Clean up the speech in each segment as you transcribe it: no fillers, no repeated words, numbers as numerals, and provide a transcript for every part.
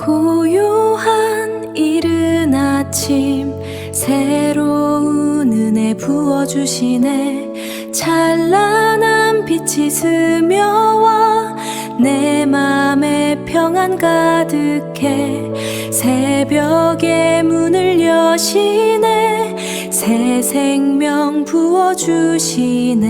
고요한 이른 아침 새로운 은혜 부어주시네. 찬란한 빛이 스며와 내 맘에 평안 가득해. 새벽의 문을 여시네. 새 생명 부어주시네.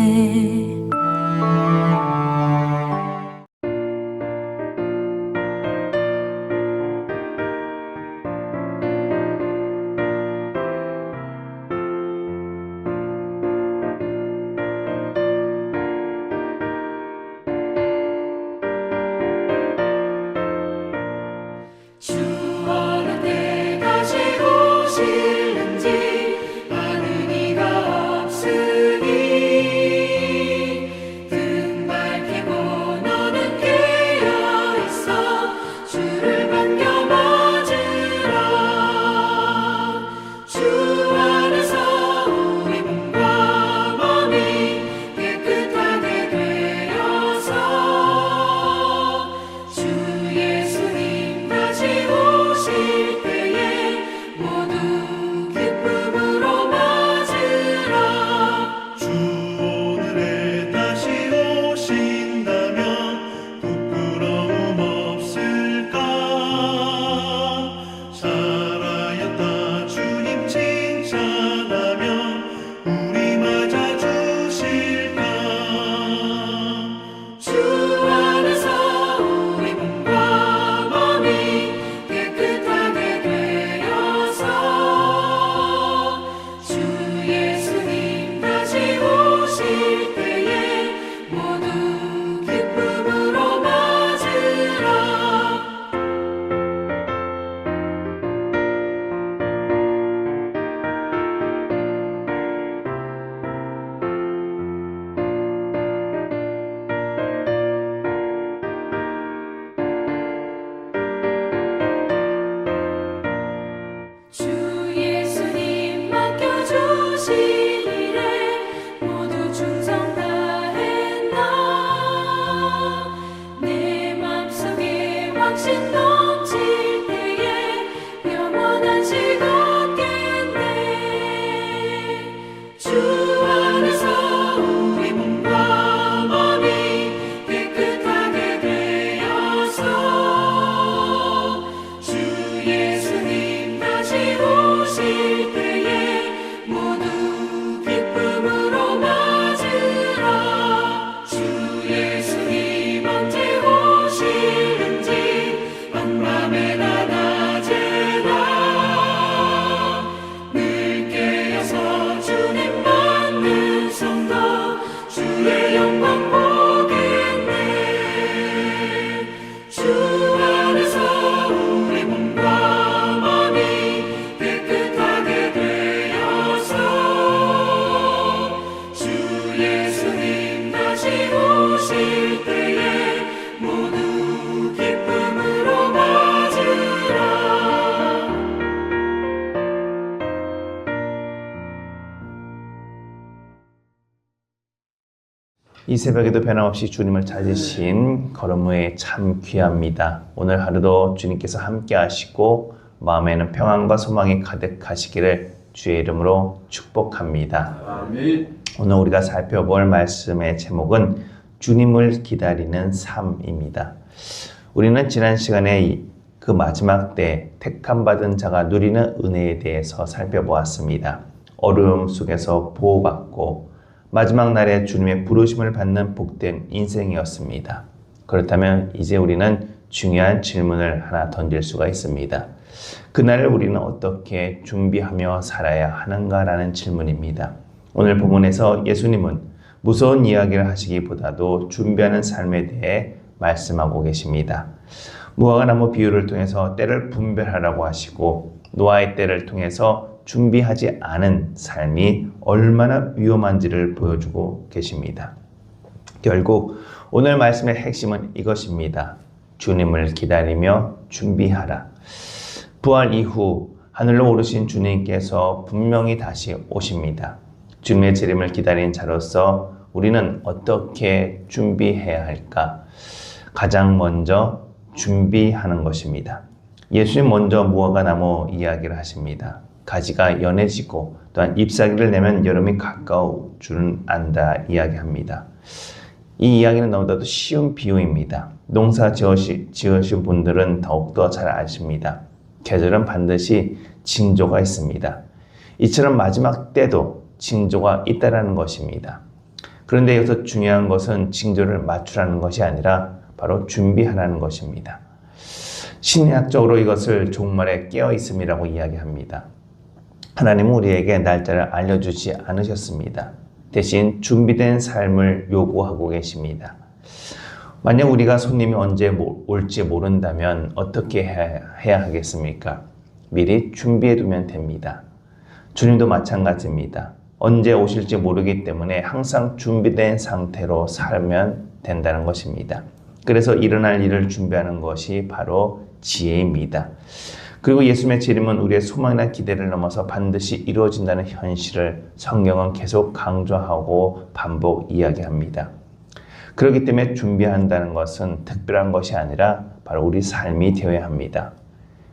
이 새벽에도 변함없이 주님을 찾으신 걸음무에 참 귀합니다. 오늘 하루도 주님께서 함께 하시고 마음에는 평안과 소망이 가득하시기를 주의 이름으로 축복합니다. 아멘. 오늘 우리가 살펴볼 말씀의 제목은 주님을 기다리는 삶입니다. 우리는 지난 시간에 그 마지막 때 택함받은 자가 누리는 은혜에 대해서 살펴보았습니다. 어려움 속에서 보호받고 마지막 날에 주님의 부르심을 받는 복된 인생이었습니다. 그렇다면 이제 우리는 중요한 질문을 하나 던질 수가 있습니다. 그날을 우리는 어떻게 준비하며 살아야 하는가라는 질문입니다. 오늘 본문에서 예수님은 무서운 이야기를 하시기보다도 준비하는 삶에 대해 말씀하고 계십니다. 무화과나무 비유를 통해서 때를 분별하라고 하시고 노아의 때를 통해서 준비하지 않은 삶이 얼마나 위험한지를 보여주고 계십니다. 결국 오늘 말씀의 핵심은 이것입니다. 주님을 기다리며 준비하라. 부활 이후 하늘로 오르신 주님께서 분명히 다시 오십니다. 주님의 재림을 기다린 자로서 우리는 어떻게 준비해야 할까? 가장 먼저 준비하는 것입니다. 예수님 먼저 무화과 나무 이야기를 하십니다. 가지가 연해지고 또한 잎사귀를 내면 여름이 가까울 줄은 안다 이야기합니다. 이 이야기는 너무나도 쉬운 비유입니다. 농사 지으신 분들은 더욱더 잘 아십니다. 계절은 반드시 징조가 있습니다. 이처럼 마지막 때도 징조가 있다라는 것입니다. 그런데 여기서 중요한 것은 징조를 맞추라는 것이 아니라 바로 준비하라는 것입니다. 심리학적으로 이것을 종말에 깨어있음이라고 이야기합니다. 하나님은 우리에게 날짜를 알려주지 않으셨습니다. 대신 준비된 삶을 요구하고 계십니다. 만약 우리가 손님이 언제 올지 모른다면 어떻게 해야 하겠습니까? 미리 준비해두면 됩니다. 주님도 마찬가지입니다. 언제 오실지 모르기 때문에 항상 준비된 상태로 살면 된다는 것입니다. 그래서 일어날 일을 준비하는 것이 바로 지혜입니다. 그리고 예수님의 재림은 우리의 소망이나 기대를 넘어서 반드시 이루어진다는 현실을 성경은 계속 강조하고 반복 이야기합니다. 그렇기 때문에 준비한다는 것은 특별한 것이 아니라 바로 우리 삶이 되어야 합니다.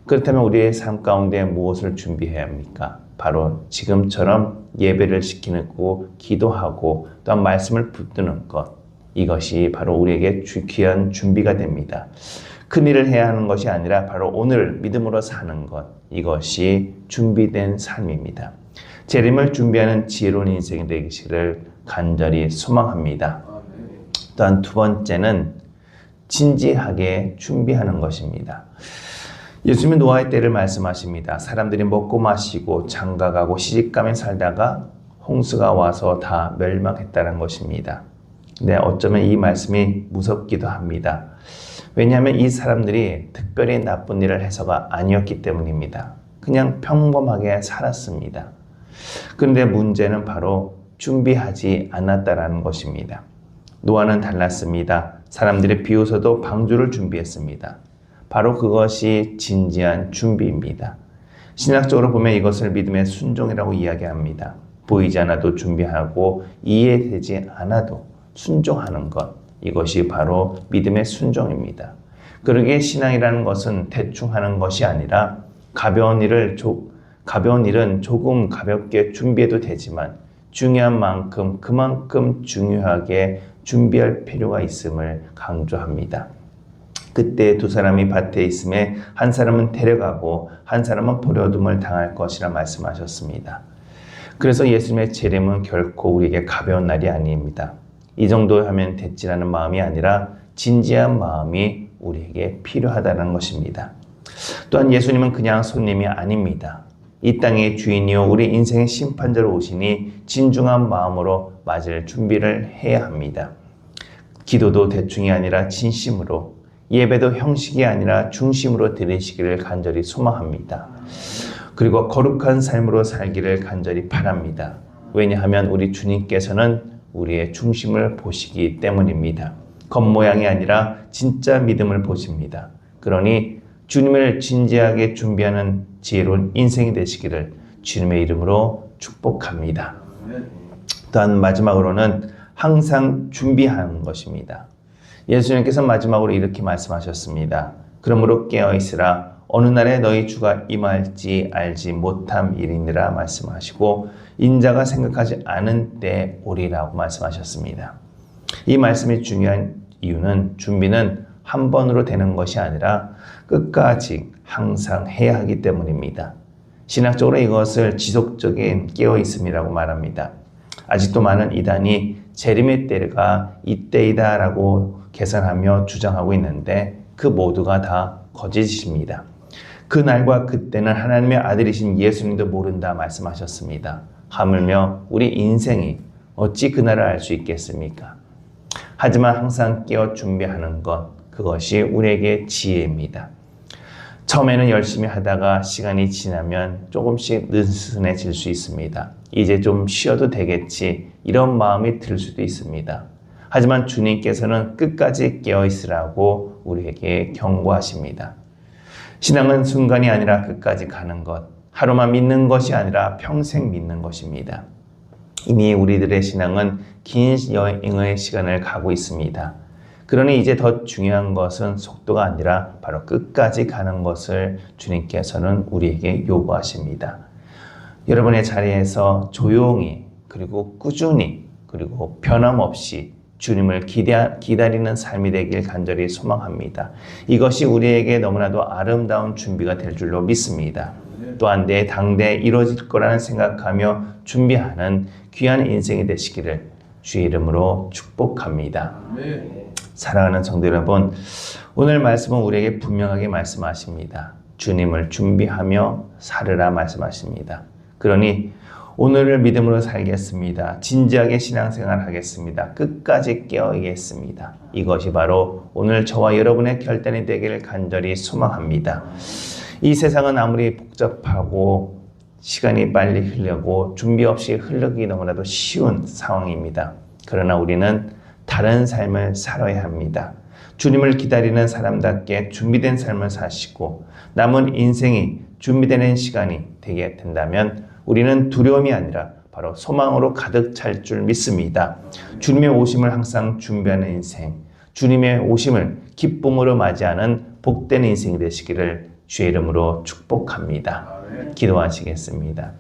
그렇다면 우리의 삶 가운데 무엇을 준비해야 합니까? 바로 지금처럼 예배를 지키고 기도하고 또한 말씀을 붙드는 것, 이것이 바로 우리에게 귀한 준비가 됩니다. 큰 일을 해야 하는 것이 아니라 바로 오늘 믿음으로 사는 것, 이것이 준비된 삶입니다. 재림을 준비하는 지혜로운 인생이 되기를 간절히 소망합니다. 또한 두 번째는 진지하게 준비하는 것입니다. 예수님은 노아의 때를 말씀하십니다. 사람들이 먹고 마시고 장가가고 시집가며 살다가 홍수가 와서 다 멸망했다는 것입니다. 네, 어쩌면 이 말씀이 무섭기도 합니다. 왜냐하면 이 사람들이 특별히 나쁜 일을 해서가 아니었기 때문입니다. 그냥 평범하게 살았습니다. 그런데 문제는 바로 준비하지 않았다라는 것입니다. 노아는 달랐습니다. 사람들이 비웃어도 방주를 준비했습니다. 바로 그것이 진지한 준비입니다. 신학적으로 보면 이것을 믿음의 순종이라고 이야기합니다. 보이지 않아도 준비하고 이해되지 않아도 순종하는 것, 이것이 바로 믿음의 순종입니다. 그러기에 신앙이라는 것은 대충 하는 것이 아니라 가벼운 일은 조금 가볍게 준비해도 되지만 중요한 만큼 그만큼 중요하게 준비할 필요가 있음을 강조합니다. 그때 두 사람이 밭에 있음에 한 사람은 데려가고 한 사람은 버려둠을 당할 것이라 말씀하셨습니다. 그래서 예수님의 재림은 결코 우리에게 가벼운 날이 아닙니다. 이 정도 하면 됐지라는 마음이 아니라 진지한 마음이 우리에게 필요하다는 것입니다. 또한 예수님은 그냥 손님이 아닙니다. 이 땅의 주인이요 우리 인생의 심판자로 오시니 진중한 마음으로 맞을 준비를 해야 합니다. 기도도 대충이 아니라 진심으로, 예배도 형식이 아니라 중심으로 드리시기를 간절히 소망합니다. 그리고 거룩한 삶으로 살기를 간절히 바랍니다. 왜냐하면 우리 주님께서는 우리의 중심을 보시기 때문입니다. 겉모양이 아니라 진짜 믿음을 보십니다. 그러니 주님을 진지하게 준비하는 지혜로운 인생이 되시기를 주님의 이름으로 축복합니다. 또한 마지막으로는 항상 준비하는 것입니다. 예수님께서 마지막으로 이렇게 말씀하셨습니다. 그러므로 깨어있으라. 어느 날에 너희 주가 임할지 알지 못함이니라 말씀하시고 인자가 생각하지 않은 때에 오리라고 말씀하셨습니다. 이 말씀이 중요한 이유는 준비는 한 번으로 되는 것이 아니라 끝까지 항상 해야 하기 때문입니다. 신학적으로 이것을 지속적인 깨어있음이라고 말합니다. 아직도 많은 이단이 재림의 때가 이때이다 라고 계산하며 주장하고 있는데 그 모두가 다 거짓입니다. 그 날과 그때는 하나님의 아들이신 예수님도 모른다 말씀하셨습니다. 하물며 우리 인생이 어찌 그날을 알 수 있겠습니까? 하지만 항상 깨어 준비하는 것, 그것이 우리에게 지혜입니다. 처음에는 열심히 하다가 시간이 지나면 조금씩 느슨해질 수 있습니다. 이제 좀 쉬어도 되겠지, 이런 마음이 들 수도 있습니다. 하지만 주님께서는 끝까지 깨어있으라고 우리에게 경고하십니다. 신앙은 순간이 아니라 끝까지 가는 것, 하루만 믿는 것이 아니라 평생 믿는 것입니다. 이미 우리들의 신앙은 긴 여행의 시간을 가고 있습니다. 그러니 이제 더 중요한 것은 속도가 아니라 바로 끝까지 가는 것을 주님께서는 우리에게 요구하십니다. 여러분의 자리에서 조용히 그리고 꾸준히 그리고 변함없이 주님을 기다리는 삶이 되길 간절히 소망합니다. 이것이 우리에게 너무나도 아름다운 준비가 될 줄로 믿습니다. 또한 내 당대에 이루어질 거라는 생각하며 준비하는 귀한 인생이 되시기를 주의 이름으로 축복합니다. 사랑하는 성도 여러분, 오늘 말씀은 우리에게 분명하게 말씀하십니다. 주님을 준비하며 살으라 말씀하십니다. 그러니 오늘을 믿음으로 살겠습니다. 진지하게 신앙생활 하겠습니다. 끝까지 깨어있겠습니다. 이것이 바로 오늘 저와 여러분의 결단이 되기를 간절히 소망합니다. 이 세상은 아무리 복잡하고 시간이 빨리 흐르고 준비 없이 흐르기 너무나도 쉬운 상황입니다. 그러나 우리는 다른 삶을 살아야 합니다. 주님을 기다리는 사람답게 준비된 삶을 사시고 남은 인생이 준비되는 시간이 되게 된다면 우리는 두려움이 아니라 바로 소망으로 가득 찰 줄 믿습니다. 주님의 오심을 항상 준비하는 인생, 주님의 오심을 기쁨으로 맞이하는 복된 인생이 되시기를 주의 이름으로 축복합니다. 기도하시겠습니다.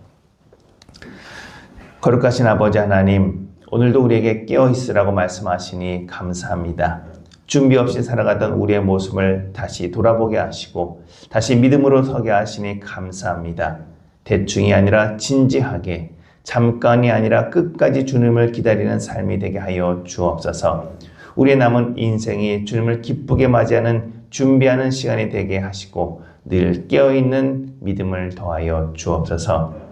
거룩하신 아버지 하나님, 오늘도 우리에게 깨어있으라고 말씀하시니 감사합니다. 준비 없이 살아가던 우리의 모습을 다시 돌아보게 하시고 다시 믿음으로 서게 하시니 감사합니다. 대충이 아니라 진지하게, 잠깐이 아니라 끝까지 주님을 기다리는 삶이 되게 하여 주옵소서. 우리의 남은 인생이 주님을 기쁘게 맞이하는 준비하는 시간이 되게 하시고 늘 깨어있는 믿음을 더하여 주옵소서.